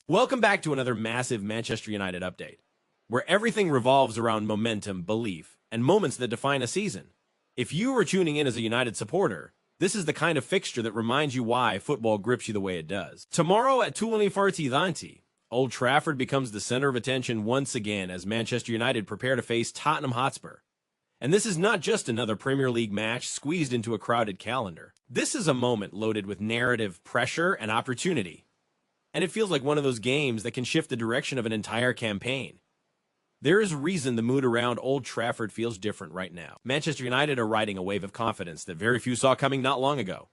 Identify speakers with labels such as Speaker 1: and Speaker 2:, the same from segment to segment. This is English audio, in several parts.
Speaker 1: Welcome back to another massive Manchester United update, where everything revolves around momentum, belief, and moments that define a season. If you are tuning in as a United supporter, this is the kind of fixture that reminds you why football grips you the way it does. Tomorrow at 2:40, Old Trafford becomes the center of attention once again as Manchester United prepare to face Tottenham Hotspur. And this is not just another Premier League match squeezed into a crowded calendar. This is a moment loaded with narrative, pressure, and opportunity. And it feels like one of those games that can shift the direction of an entire campaign. There is a reason the mood around Old Trafford feels different right now. Manchester United are riding a wave of confidence that very few saw coming not long ago.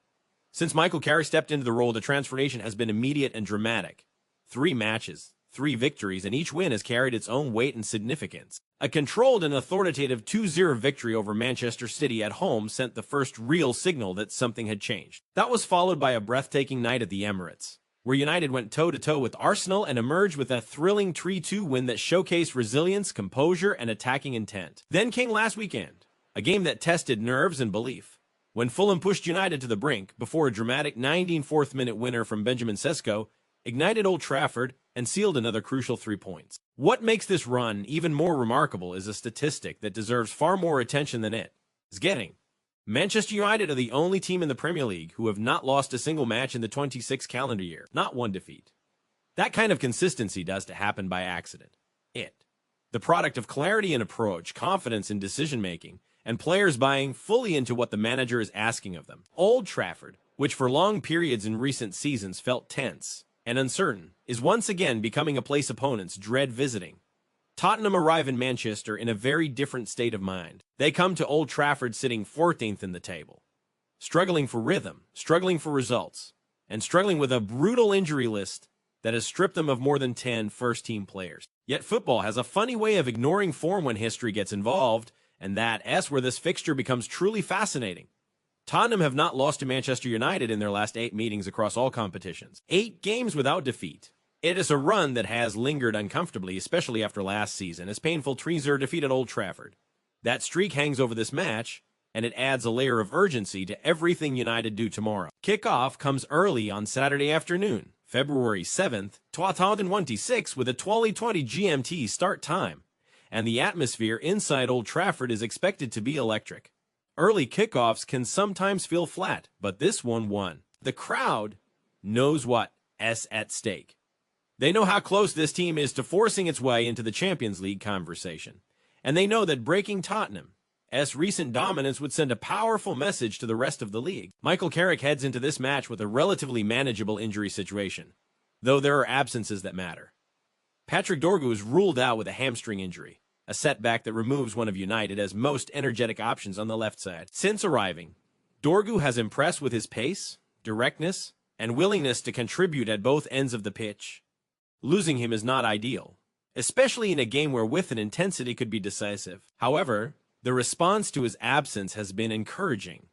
Speaker 1: Since Michael Carrick stepped into the role, the transformation has been immediate and dramatic. 3 matches, 3 victories, and each win has carried its own weight and significance. A controlled and authoritative 2-0 victory over Manchester City at home sent the first real signal that something had changed. That was followed by a breathtaking night at the Emirates, where United went toe-to-toe with Arsenal and emerged with a thrilling 3-2 win that showcased resilience, composure, and attacking intent. Then came last weekend, a game that tested nerves and belief, when Fulham pushed United to the brink before a dramatic 94th-minute winner from Benjamin Sesko ignited Old Trafford and sealed another crucial 3 points. What makes this run even more remarkable is a statistic that deserves far more attention than it is getting. Manchester United are the only team in the Premier League who have not lost a single match in the 26th calendar year, not one defeat. That kind of consistency doesn't happen by accident. The product of clarity in approach, confidence in decision-making, and players buying fully into what the manager is asking of them. Old Trafford, which for long periods in recent seasons felt tense and uncertain, is once again becoming a place opponents dread visiting. Tottenham arrive in Manchester in a very different state of mind. They come to Old Trafford sitting 14th in the table, struggling for rhythm, struggling for results, and struggling with a brutal injury list that has stripped them of more than 10 first-team players. Yet football has a funny way of ignoring form when history gets involved, and that's where this fixture becomes truly fascinating. Tottenham have not lost to Manchester United in their last 8 meetings across all competitions. 8 games without defeat. It is a run that has lingered uncomfortably, especially after last season, as painful 3-0 defeat at Old Trafford. That streak hangs over this match, and it adds a layer of urgency to everything United do tomorrow. Kickoff comes early on Saturday afternoon, February 7th, 2026, with a 12:20 GMT start time, and the atmosphere inside Old Trafford is expected to be electric. Early kickoffs can sometimes feel flat, but this one won. The crowd knows what's at stake. They know how close this team is to forcing its way into the Champions League conversation. And they know that breaking Tottenham's recent dominance would send a powerful message to the rest of the league. Michael Carrick heads into this match with a relatively manageable injury situation, though there are absences that matter. Patrick Dorgu is ruled out with a hamstring injury, a setback that removes one of United's most energetic options on the left side. Since arriving, Dorgu has impressed with his pace, directness, and willingness to contribute at both ends of the pitch. Losing him is not ideal, especially in a game where width and intensity could be decisive. However, the response to his absence has been encouraging.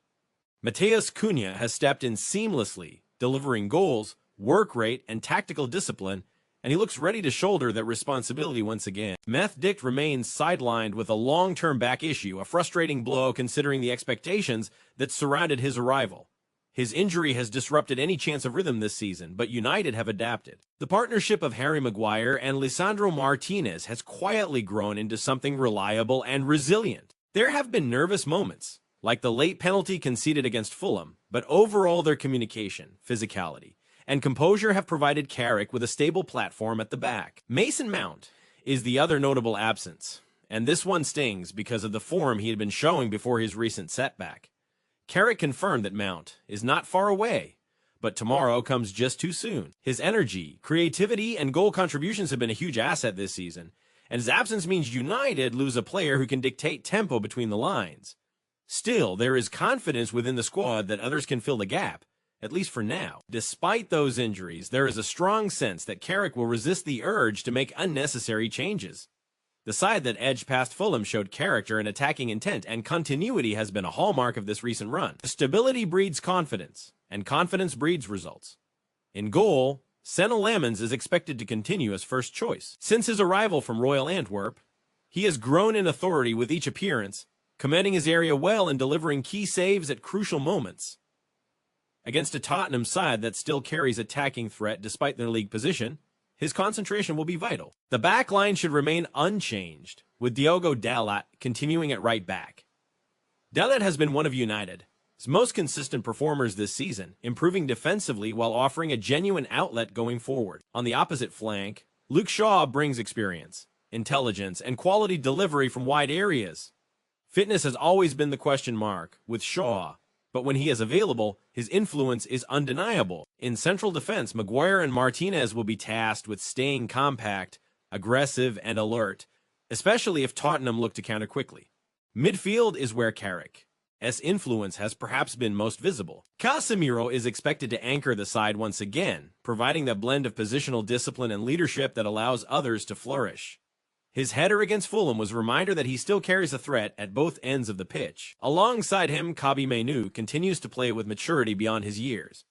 Speaker 1: Matheus Cunha has stepped in seamlessly, delivering goals, work rate, and tactical discipline, and he looks ready to shoulder that responsibility once again. Meth Dick remains sidelined with a long-term back issue, a frustrating blow considering the expectations that surrounded his arrival. His injury has disrupted any chance of rhythm this season, but United have adapted. The partnership of Harry Maguire and Lisandro Martinez has quietly grown into something reliable and resilient. There have been nervous moments, like the late penalty conceded against Fulham, but overall their communication, physicality, and composure have provided Carrick with a stable platform at the back. Mason Mount is the other notable absence, and this one stings because of the form he had been showing before his recent setback. Carrick confirmed that Mount is not far away, but tomorrow comes just too soon. His energy, creativity, and goal contributions have been a huge asset this season, and his absence means United lose a player who can dictate tempo between the lines. Still, there is confidence within the squad that others can fill the gap, at least for now. Despite those injuries, there is a strong sense that Carrick will resist the urge to make unnecessary changes. The side that edged past Fulham showed character and attacking intent, and continuity has been a hallmark of this recent run. Stability breeds confidence, and confidence breeds results. In goal, Senna Lamens is expected to continue as first choice. Since his arrival from Royal Antwerp, he has grown in authority with each appearance, commanding his area well and delivering key saves at crucial moments. Against a Tottenham side that still carries attacking threat despite their league position, his concentration will be vital. The back line should remain unchanged, with Diogo Dalot continuing at right back. Dalot has been one of United's most consistent performers this season, improving defensively while offering a genuine outlet going forward. On the opposite flank, Luke Shaw brings experience, intelligence, and quality delivery from wide areas. Fitness has always been the question mark with Shaw, but when he is available, his influence is undeniable. In central defense, Maguire and Martinez will be tasked with staying compact, aggressive, and alert, especially if Tottenham look to counter quickly. Midfield is where Carrick's influence has perhaps been most visible. Casemiro is expected to anchor the side once again, providing that blend of positional discipline and leadership that allows others to flourish. His header against Fulham was a reminder that he still carries a threat at both ends of the pitch. Alongside him, Kobbie Mainoo continues to play with maturity beyond his years.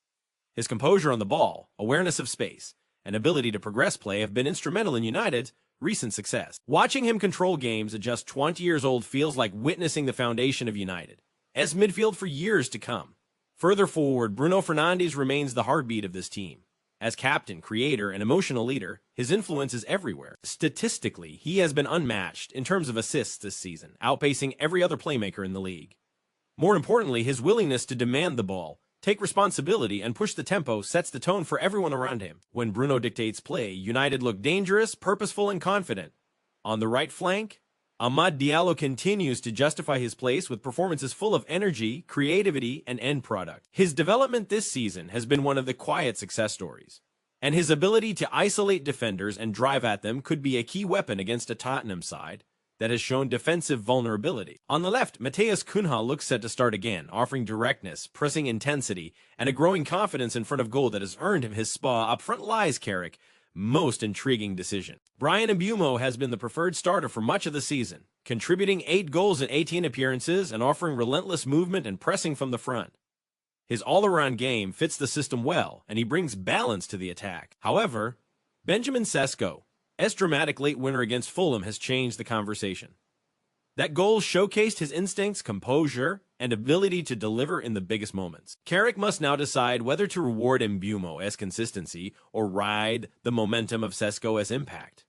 Speaker 1: His composure on the ball, awareness of space, and ability to progress play have been instrumental in United's recent success. Watching him control games at just 20 years old feels like witnessing the foundation of United's midfield for years to come. Further forward, Bruno Fernandes remains the heartbeat of this team. As captain, creator, and emotional leader, his influence is everywhere. Statistically, he has been unmatched in terms of assists this season, outpacing every other playmaker in the league. More importantly, his willingness to demand the ball, take responsibility, and push the tempo sets the tone for everyone around him. When Bruno dictates play, United look dangerous, purposeful, and confident. On the right flank, Amad Diallo continues to justify his place with performances full of energy, creativity, and end product. His development this season has been one of the quiet success stories, and his ability to isolate defenders and drive at them could be a key weapon against a Tottenham side that has shown defensive vulnerability. On the left, Matheus Cunha looks set to start again, offering directness, pressing intensity, and a growing confidence in front of goal that has earned him his spot. Up front lies Carrick, most intriguing decision. Bryan Mbeumo has been the preferred starter for much of the season, contributing 8 goals in 18 appearances and offering relentless movement and pressing from the front. His all-around game fits the system well, and he brings balance to the attack. However, Benjamin Sesko's dramatic late winner against Fulham has changed the conversation. That goal showcased his instincts, composure, and ability to deliver in the biggest moments. Carrick must now decide whether to reward Mbeumo's consistency or ride the momentum of Sesko's impact.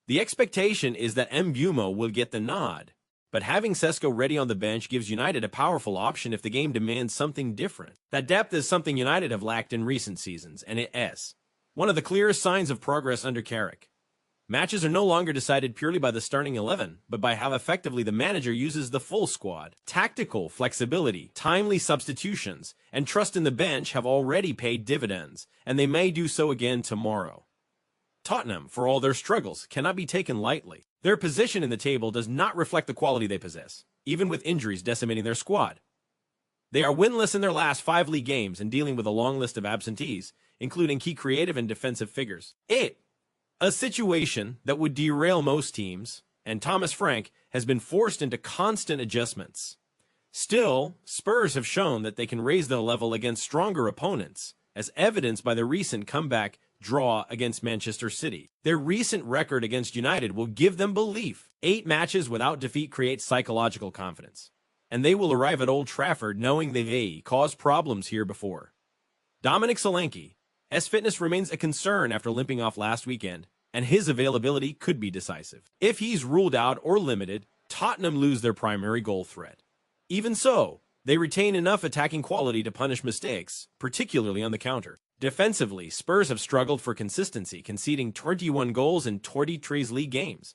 Speaker 1: The expectation is that Mbeumo will get the nod, but having Sesko ready on the bench gives United a powerful option if the game demands something different. That depth is something United have lacked in recent seasons, and it's one of the clearest signs of progress under Carrick. Matches are no longer decided purely by the starting 11, but by how effectively the manager uses the full squad. Tactical flexibility, timely substitutions, and trust in the bench have already paid dividends, and they may do so again tomorrow. Tottenham, for all their struggles, cannot be taken lightly. Their position in the table does not reflect the quality they possess, even with injuries decimating their squad. They are winless in their last 5 league games and dealing with a long list of absentees, including key creative and defensive figures. A situation that would derail most teams, and Thomas Frank has been forced into constant adjustments. Still, Spurs have shown that they can raise their level against stronger opponents, as evidenced by the recent comeback draw against Manchester City. Their recent record against United will give them belief. 8 matches without defeat creates psychological confidence, and they will arrive at Old Trafford knowing they've caused problems here before. Dominic Solanke's fitness remains a concern after limping off last weekend, and his availability could be decisive. If he's ruled out or limited, Tottenham lose their primary goal threat. Even so, they retain enough attacking quality to punish mistakes, particularly on the counter. Defensively, Spurs have struggled for consistency, conceding 21 goals in 23 league games.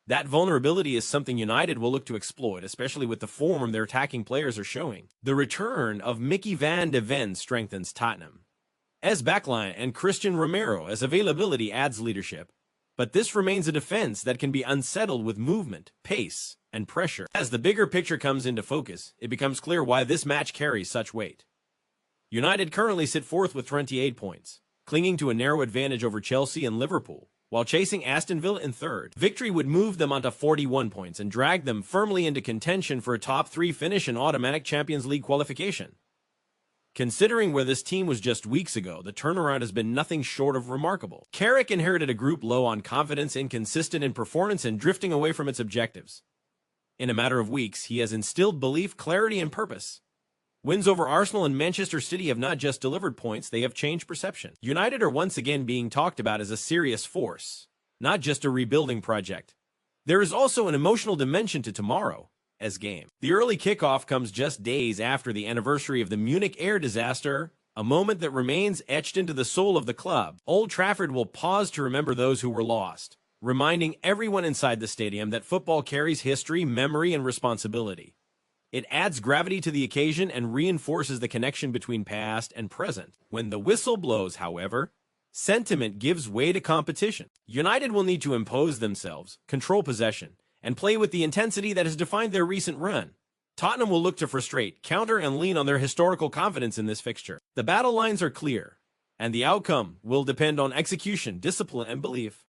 Speaker 1: That vulnerability is something United will look to exploit, especially with the form their attacking players are showing. The return of Mickey van de Ven strengthens Tottenham as backline, and Christian Romero as availability adds leadership. But this remains a defense that can be unsettled with movement, pace, and pressure. As the bigger picture comes into focus, it becomes clear why this match carries such weight. United currently sit 4th with 28 points, clinging to a narrow advantage over Chelsea and Liverpool, while chasing Aston Villa in 3rd. Victory would move them onto 41 points and drag them firmly into contention for a top 3 finish and automatic Champions League qualification. Considering where this team was just weeks ago, the turnaround has been nothing short of remarkable. Carrick inherited a group low on confidence, inconsistent in performance, and drifting away from its objectives. In a matter of weeks, he has instilled belief, clarity, and purpose. Wins over Arsenal and Manchester City have not just delivered points, they have changed perception. United are once again being talked about as a serious force, not just a rebuilding project. There is also an emotional dimension to tomorrow as game. The early kickoff comes just days after the anniversary of the Munich air disaster, a moment that remains etched into the soul of the club. Old Trafford will pause to remember those who were lost, reminding everyone inside the stadium that football carries history, memory, and responsibility. It adds gravity to the occasion and reinforces the connection between past and present. When the whistle blows, however, sentiment gives way to competition. United will need to impose themselves, control possession, and play with the intensity that has defined their recent run. Tottenham will look to frustrate, counter, and lean on their historical confidence in this fixture. The battle lines are clear, and the outcome will depend on execution, discipline, and belief.